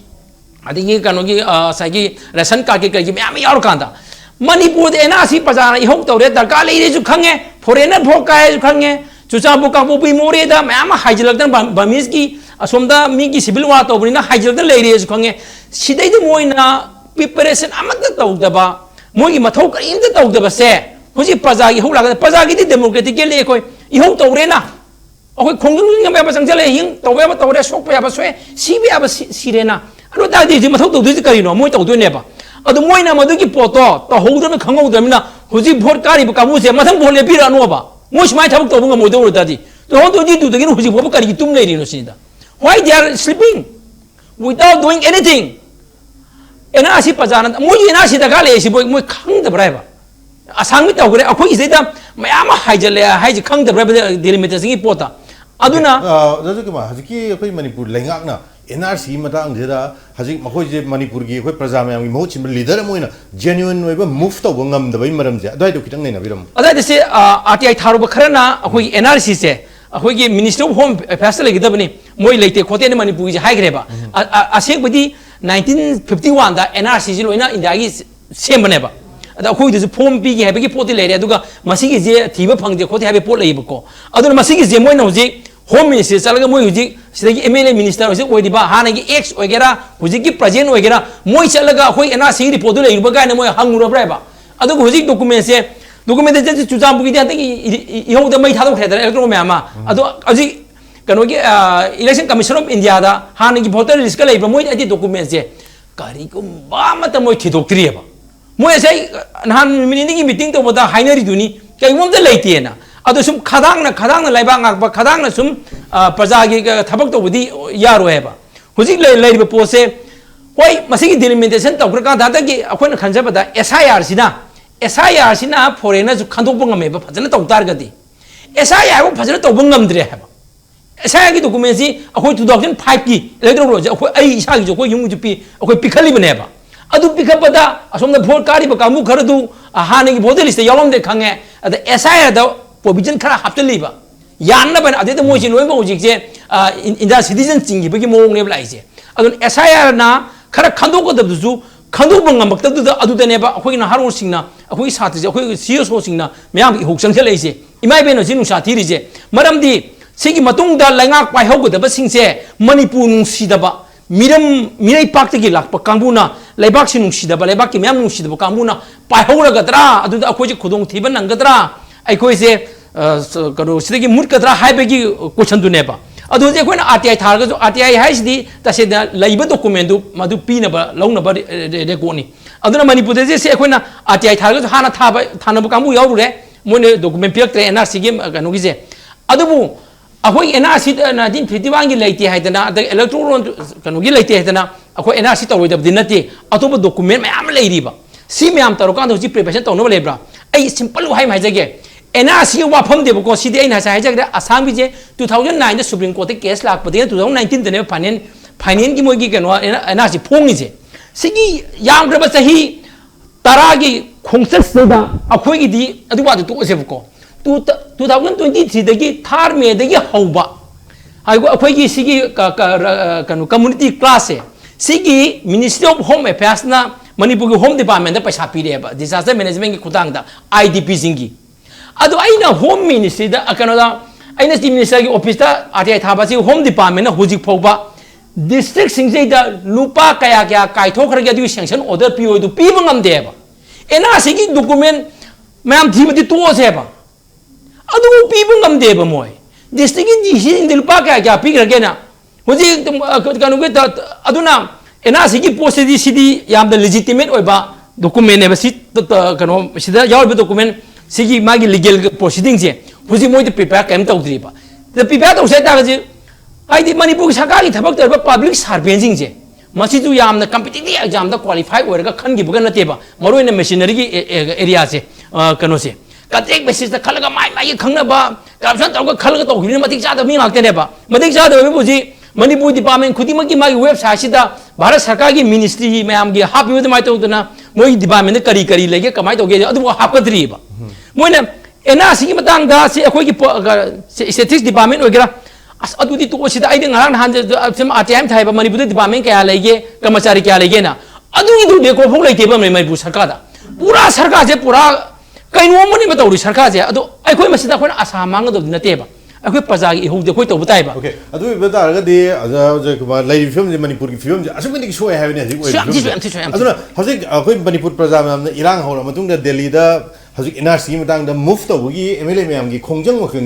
अदिगी कनो की साइकी रेशन कार्ड के कई मैं यार कांदा मणिपुर NRC पजाना इहों तौरे दरकार ले जो खंगे foreigner भोग का जो खंगे चुचाबु काबु पी मोरे दा मैं हाइजलकन बमीज की असोमदा मी की सिविल वार तौबनिना हाइजलकन ले रे जो खंगे सिदै दे मोइना प्रिपरेशन अमत तौदबा मोगी मथौ करिंद तौदबा से हुजी प्रजा की हौला प्रजा की डेमोक्रेटिक के लिए कोई इहों तौरे ना अखोई खोंगजंग में बसंग चले हिंग तौबे बा तौरे सोक पे बसवे सीबे अब सिरेना अरो दादी जी मथौ तौदि करिनो मोइ तौदोनेबा अदु मोइना मदुगी पोतो तो हौदम खंगौदमिना हुजी भोट कारी काबू से मथंग भोट लेपिरानोबा मोइ सुमाय थबक तौबंग मोइदो दादी तो हो तो जी दुदगिन हुजी भोट कारी तुम लेरिनो सिदा why they are sleeping without doing anything NRC पजाना मोइ NRC दगा ले सि मोइ खंगदब्रायबा असंग में तौगरे अखोई इसेदा मयाम हाइजले हाइज खंगदब्रायबा डिलिमिटेशन की पोता अदुना जजो के मा हजकी अखोई मणिपुर लेंगाकना NRC मतंग जेदा हजिक मखोई जे मणिपुर की अखोई प्रजा में मोह चिम लीडर मोइना जेन्युइन वेबा मूव तो गंगम दबई मरम जे अदाय तो खितंग नेना बिरम अदाय से RTI थारो खरना अखोई NRC से अखोई की मिनिस्टर ऑफ होम अफेयर्स लेगदबनी मोइ लेते खोते ने मणिपुर जी हाइग्रेबा असेंबदी 1951 दा NRC जी लोइना इंडिया की सेमबनेबा अदा अखोई दे फॉर्म पी की हेबकी पोती लेरे अदुगा मसीगी जे थीबा फंगजे खोते हेबे पोत लेबको अदुना मसीगी जे मोइना हुजी होम मिनिस्टर चलगा मोइ हुजी सिदगी MLA मिनिस्टर हुजी ओइदिबा हानागी एक्स ओइगेरा हुजी की प्रेजेंट ओइगेरा मोइ चलगा अखोई NRC रिपोर्ट लेबा गाने मोइ हंगुरब्रायबा अदुगा हुजी डॉक्यूमेंट से डॉक्यूमेंट जे चुचाम बुगी दे इहोदा मै थादो खेदर इलेक्ट्रो मैमा अदो अजी कनो की इलेक्शन कमीशन ऑफ इंडिया दा हानागी वोटर लिस्ट का लेबा मोइ अदि डॉक्यूमेंट से करिगुम्बा मत मोइ थिदोक्त्रियबा मोइ से नहान मिनिंग की मीटिंग तो बता हाइनरी दुनी कईमोमदा लेतेना अदो सुम खदांगना लाइबा ngakba खदांगना सुम प्रजा की थबक तो बुदी यारो हेबा हुजिक लेरिबा पोसे होय मसिगी डिलिमिटेशन तौग्रका दादा की अखोन खंजबदा SIR सिना फॉरेनर जु खंदोक ngमेबा फजन तौतार गदी SIR वो फजन तौब ngमद्रे हेबा SIR की डॉक्यूमेंट सी अखोई 2005 की इलेक्ट्रोल रोज अखोई आई इसा की जो कोई युंग जुपी अखोई पिखली बनेबा अदु पिखपदा असोमदा भोट कारी बकामु खरदु हानगी भोट लिस्ट यावम दे खंगे अद SIR दा प्रोविजन खरा हापतलीबा यानना बन अदे तो मोइसिन लोइबा हुजिकजे इंडिया सिटीजन चिंगी बगी मोंग नेब लाइसे अदुन SIR ना खरा खंदोकदबदुजु खंदोक ngमक्तदुदा अदुदनेबा अखोई ना हारो सिंगना अखोई साथजे अखोई CSO सिंगना मयाम की हुक्संग लेइसे इमाय बेनो सिनु साथीरिजे मरमदी सिगी मतुंगदा लाइंगाक पाइहौगदबा सिंगसे मणिपुर नुंसीदबा मिरई पाक्तगी लाकपा कांगबुना लेबाक सि नुंसीदबा लेबाक की मयाम नुंसीदबा कांगबुना पाइहौरगदरा अदुदा अखोई खुदोंग थीबा नंगदरा अखोई से कनो सिदगी मुटकदरा हाइबगी क्वेश्चन दुनेबा अदु जे अखोइना RTI थारगा जो RTI हाइसदी तसेदा लैबा डॉक्यूमेंट दु मदु पीनबा लौनबा रेकोनी अदुना मणिपुर जे से अखोइना RTI थारगा जो हाना थानबा कांगबु यावरुरे मोने डॉक्यूमेंट पिरक्त्रे NRC गे कनोगी जे अदुबु अखोई NRC 1951 की लेते हाइदना अद इलेक्ट्रोल कनोगी लेते हाइदना अखोई NRC तौरोइदबदि नते अतोब document मयाम लेरिबा C मयाम तरोकान होजि preparation तौनबा Lebra I simple Y हाइजगे NRC वाफम देबको सिदे आइना हाइजगदे आसाम जे 2009 द सुप्रीम कोर्ट केस लाकपदे 2019 दने फाइनेंस की मोगी कनो NRC फोंगिजे सिगी यामग्रबा सही तरा की खोंगसदा अखोई दी अदुबा तो सेबको 2023 दगी थार मे दगी हौबा हाइगो अखोई की सिगी कनो कम्युनिटी क्लास है सिगी मिनिस्ट्री ऑफ होम अफेयर्स ना मणिपुर की होम डिपार्टमेंट दा पैसा पीरेबा डिजास्टर मैनेजमेंट की खुदांगदा IDP सिंगी अदो आइना होम मिनिस्ट्री दा कनोदा आइना चीफ मिनिस्टर की ऑफिस दा RTI थाबा सी होम डिपार्टमेंट ना हुजिक फोबा डिस्ट्रिक्ट सिंगजे दा लुपा कया काइथोखरगे दु सैंक्शन ऑर्डर पियो दु पीबा ngमदेबा NRC की डॉक्यूमेंट मैम थीबदी तोसेबा अदु पीबा ngमदेबा मोय डिस्ट्रिक्ट की जीसी लुपा कया पीगरगेना हुजि कनोगे अदुना NRC की पोस्टदी सिदी यामदा लेजिटिमेट ओइबा डॉक्यूमेंट ने बसी कनो सिदा यावबा डॉक्यूमेंट सिगी मागी लीगल प्रोसीडिंग से हुजि मोय प्रिपेयर कैम तौद्रीबा द प्रिपेयर तौसे तागजे आइदि मणिपुर सरकार की थबक तौबा पब्लिक सर्वेंसिंग से मसिजु यामना कॉम्पिटिटिव एग्जाम दा क्वालिफाई ओरगा खनगिबगा नतेबा मरोइना मशीनरी की एरिया से कनो से कटेक बेसिस दा खलगा माई खंगनबा corruption तौगा खलगा तौगिनि मतिक चादा me लाक्तेनेबा मतिक चादा बुजी Manipur department khudimaki magi website sida Bharat Sarkar gi ministry mayam gi happy with my tawduna moi department kari kari lege kamai tawge adu hapkadri ba moina NRC gi matang da se akhoi gi statistics department ogera as adu di to sida ai ngarang han sem ATM thai ba Manipur department kya lege kamachari kya lege na adu gi du de ko phok lai te ba Manipur Sarkar da pura Sarkar je pura kaino mani ma tawri Sarkar je adu ai khoi masida khoi asa mang do na te ba अखोई पजागी इहुद अखोई तब बताइबा okay अदु बता रगदि अज कुमा live film जे मणिपुर की film जे असुमनि की सोय हाबने हजि अदुना हजि अखोई मणिपुर प्रजा मैम इरांग हौर मतुंग द दिल्ली द हजि एनआरसी मतंग द मूव तबगी एमएलए मैम की खोंजंग मखन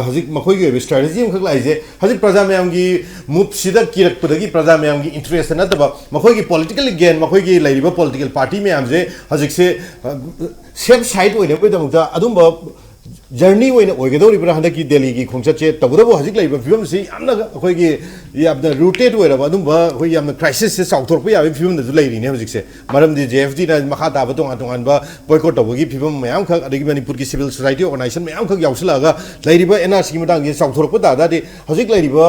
हजि मखोई के स्ट्रेटजी मखक लाइजे हजि प्रजा मैम की मूव सिदा किरक पदगी प्रजा मैम की इंटरेस्ट नतबा मखोई की पॉलिटिकल गेन मखोई की लाइरिबा पॉलिटिकल पार्टी मैम जे हजि से सेफ साइड ओइने कोइदमता अदुम जर्नी होइगदौरिब्रा हंदकी दिल्ली की खोंचचे तबुदबो हजिक लाइबा फिल्म से यामना अखोइगी यामना रूटेड होइरबा अदुमबा अखोइ यामना क्राइसिस से साउथोरपा याबे फिल्म दजु लाइरिने हजिक से मरमदि जेएफडी ना मखा ताबा तोंगा तोंगानबा बॉयकॉट तबगी फिल्म मयाम खक अदगी मणिपुर की सिविल सोसाइटी ऑर्गेनाइजेशन मयाम खक यावसलागा लाइरिबा एनआरसी की मतांग साउथोरपा दादादि हजिक लाइरिबा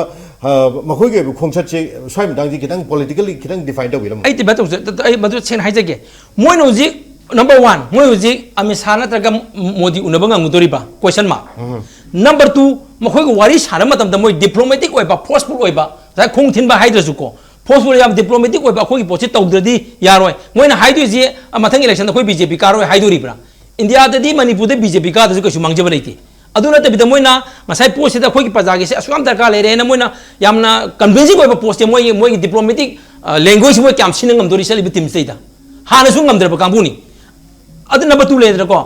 मखोइगे खोंचचे स्वाइ मतांग खितंग पॉलिटिकली खितंग डिफाइन तबिरम आई तिबा तो आई मदु Sen हाइजगे Moin हजिक Number 1, moi uji amisana traga modi unabanga ngutoriba question mark. Number 2, mokoi ko wari sana matam da moi diplomatic oiba forceful oiba ta khong thin ba haidra su ko forceful yam diplomatic oiba khoi pochi tawdradi yaroi moi na haidu ji mathang election da khoi BJP karoi haiduri bra India da di Manipur da BJP ka da su ko sumang jaba leiti aduna ta bida moi na masai post da khoi ki pajagi se aswam darka le re na moi na yamna convincing oiba post moi diplomatic language moi kyam sinangam dori sali bitim seida hana su ngam dra ba kambuni अदु number 2 leather को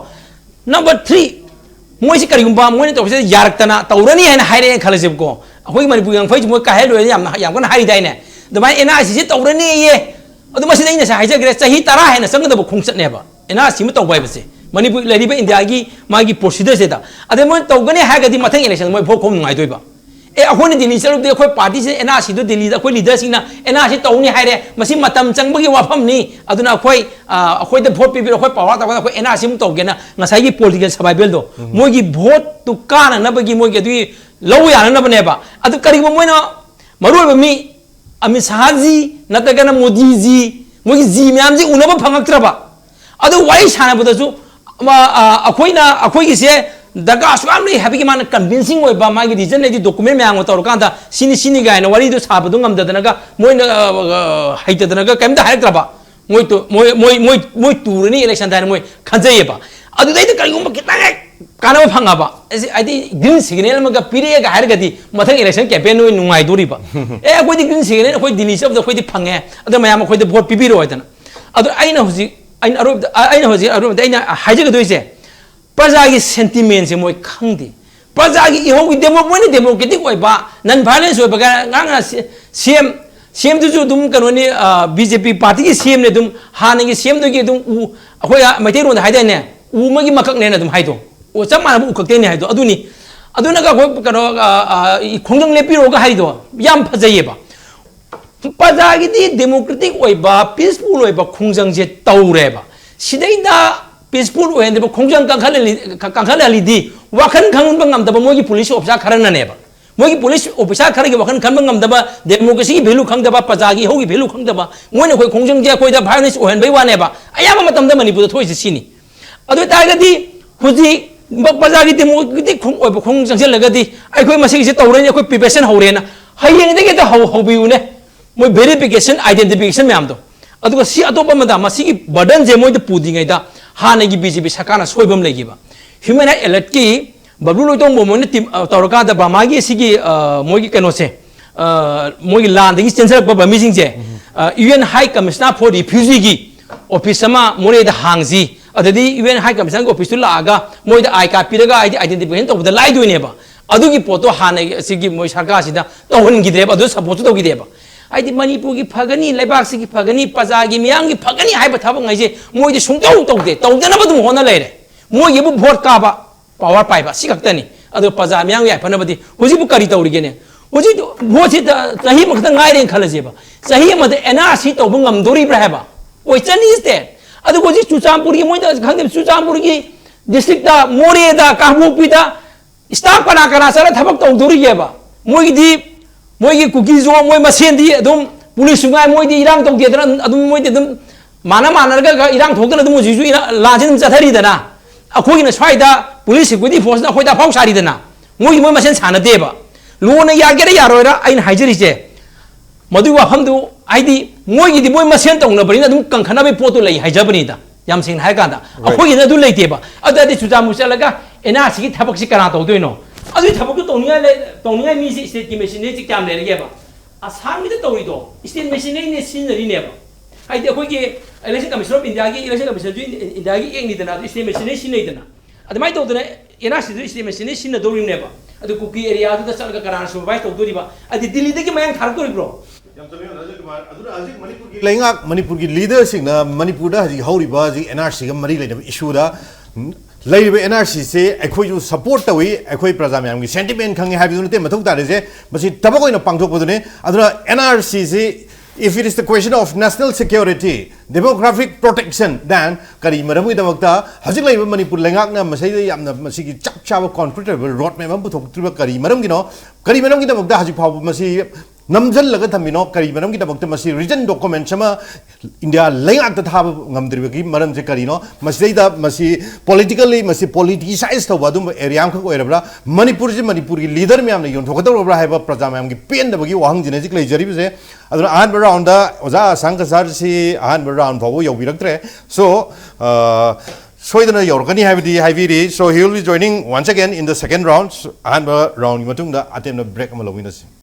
number 3 मोइसे करिगुंबा मोइने तोसे यारक्तना तौरनी हैन हाइरे खलसेब को अखोइ मणिपुर यांग फैज मोइ काहे लोय याम कन high दाइने Damai NRC से तौरनी ये अदु मसिन इने सा हाइजगरे सही तरा हैन संगदब खुंचनेबा एनआरसी म तौबाय बसे मणिपुर लेरिबा इंडिया की मागी प्रोसीजर सेता अदे मोइ तौगने हागदि मथंग इलेक्शन मोइ भोक खोम नुगाइ दोइबा ए अखोनि दिल्ली चलुब दे अखोइ पार्टी से एनआरसी दो दिल्ली दा अखोइ लीडर सिंगना एनआरसी तौनी हाइरे मसि मतम चंगबगी वाफम नि अदुना अखोइ द भोट पिबि अखोइ पावर ता अखोइ एनआरसी मु तौगेना ngasai political survival do moigi vote tu kana nabagi moigi adui lau yana nabneba adu kariba moina maruba mi Amit Shah ji natagana Modi ji moigi ji myam ji unaba phangaktraba adu wai sana budasu akhoi gi se daga aswam ni happy ki man convincing oi ba magi reason le document myang tor kanda sini ga na wari do sabadu ngam dadana ga moina haita dana ga kamda haiktraba moi turani election time moi khanjai ba adu dai ta kalgum kitang kana phanga ba ai green signal ma ga pire ga har ga di mathang election campaign noi nungai dori ba e koi di green signal koi dili sab da koi di phange adu mayam koi di vote pibi ro aitana adu aina hoji aru aina haje ga doise praja gi sentiment se moi khangdi praja gi iho gi democratic oi ba non violence oi ba nga CM tu dum kanoni BJP party ki CM ne dum hana ki CM do ki dum akhoi maitei ron haidai ne u ma gi makak ne na dum haido o chama na u khakte ne haido aduna ga khoi kano khongjang lepi ro ga haido yam phajai ba paja gi di democratic oi ba peaceful oi ba khongjang je taure ba sidai da peaceful oi ne ba khongjang kangkhal ali di wakhan khangun ba ngam da ba moi gi police officer kharana ne ba मोगी police officer खरगे वखन खनब ngam democracy की value खंगदबा प्रजागी होगी value खंगदबा मोने कोई खोंजंग जे कोई दा वायलेंस ओहन बै वानेबा अयाबा मतम दा मणिपुर थोइसे सिनी अदु तागदी हुजी प्रजागी डेमोक्रेटिक खोंजंग जे लगदी आई कोई मसी जे तौरने कोई प्रिपरेशन होरेना हयेंग देगे दा होबिउने मोय वेरिफिकेशन आइडेंटिफिकेशन मैम दो अदु सी अतोप मदा मसी की बर्डन जे मोय द पुदिंगै दा हानेगी बीजेपी सरकारना सोइबम लेगिबा ह्यूमन राइट अलर्ट की बबलू लोइतों मोमोने टीम तौरका द बामागी सिगी मोगी कनो से मोगी लांद की सेंसर ब missing J UN high commissioner for refugee की ऑफिस मा मोरे द हांगजी अददी यूएन हाई कमिश्नर को ऑफिस लागा मोय द आई कार्ड पिरगा आइडेंटिफिकेशन तो द लाई दोनेबा अदुगी फोटो हाने सिगी मोय सरकार सिदा तोहन गिदेबा अदु सपोर्ट तो गिदेबा आइदि मणिपुर की फगनी लेबाक सिगी फगनी प्रजागी मियांग की फगनी हाइबा थाबा ngaiजे मोय द सुंगतौ तौदे तौदनबा दुम होना लेरे मोय येबु वोट काबा पावर पाइबा सिगक्तनी अदो प्रजा म्यांग याय फनबदी हुजिबु करी तौरिगेने हुजि भोटि सही मखत ngaire खलजेबा सही मद एनआरसी तौबु ngamdori ब्राहेबा ओइ चनी स्टेट अदो हुजि चुचामपुर की मोय खंदे चुचामपुर की डिस्ट्रिक्ट दा मोरे दा काबुपी दा स्टाफ कना सरा थबक तौदोरिगेबा मोय दी मोई कुकी जो मोई मसेन दी अदुम पुलिस सुगाई मोई दी इरांग तोक देदना अदुम मोई दी अदुम माना माना रगा इरांग थोकना अदुम जिजु लाजिन चथरी दना अखोई न स्वाइदा पुलिस सिक्योरिटी फोर्स ना अखोइदा फाउ सारी दना मोई मोई मसेन साना देबा लोन यागेरा यारोइरा आइन हाइजरिसे मदु वाफमदु आइदी मोई दी मोई मसेन तोंगना बरिना अदुम कंखना बे पोतो लई हाइजबनीदा याम सिंह हाय कांदा अखोई न अदु लेतेबा अदादी सुजा मुसलगा एनआरसी की थबक सि करा तौदोइनो अदु थबक तौनिया मी स्टेट की मशीन ने काम लेरगेबा आसाम की तौरीदो स्टेट मशीन ने सिनरीनेबा हाइदे अखोई इलेक्शन कमीशन ऑफ इंडिया की इलेक्शन कमीशन इंडिया की एक निदना स्टेट मशीन ने सिनैदना अदमाय तौदना एनआरसी स्टेट मशीन ने सिन दोरिनेबा अदु कुकी एरिया दु चलगा कराना सुबाइज तौदोरिबा अदि दिल्ली दे की मयंग थारकोरिब्रो मणिपुर की लीडर सिंह मणिपुर हजी हौरिबा हजी एनआरसी का मरी लेने इशूदा लेरिबे एनआरसी से अखोई जो सपोर्ट तवी अखोई प्रजा मैम की सेंटिमेंट खंगे हाबिदु नते मथौ तारे से बसी तबक ओइना पांगथोकबदुने अदुना एनआरसी से if it is the question of national security demographic protection then kari maramui damakta hajik laiba manipur lengakna masai yamna masigi chap chaba concretable road map am puthok triba kari maram gi no kari maram gi damakta hajik phaw masi namjal laga thamino kari maram gi damakta masi written document sama india lengak ta thab ngamdriba gi maram je kari no masai da masi politically masi politicized thawa dum area am khak oirabra manipur gi leader me amna yon thokadabra haiba praja me am gi pen da gi wahang jine jik leijari bise aduna an round da oza sangkasar si an round phaw yobiraktre so soidana yorkani haibidi so he will be joining once again in the second round and round matung da attempt break am lowinasi